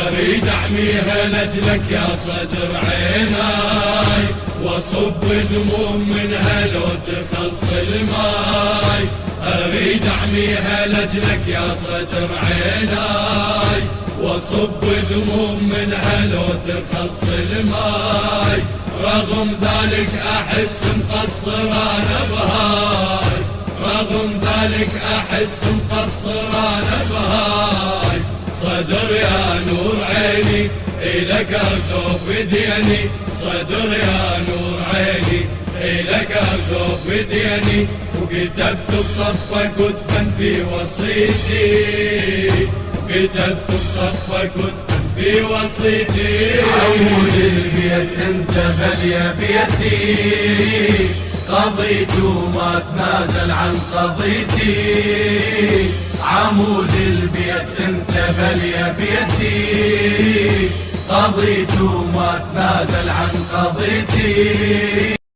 اريد احميها لاجلك يا صدر عيناي، واصب دموم منها لو تخلص الماي. اريد احميها لاجلك يا صدر عيناي، واصب دموم منها لو تخلص الماي. رغم ذلك احس مقصر انا بهاي، رغم ذلك احس مقصر انا بهاي. صدر يا نور عيني إلك أرجو بديني، صدر يا نور عيني إلك أرجو بديني. وكتبت بصفك ودفن في وصيتي، كتبت بصفك ودفن في وصيتي. عمود البيت انت بل بيتي، قضيت وما تنازل عن قضيتي. عمود البيت انت بل بيتي، قضيت وما تنازل عن قضيتي.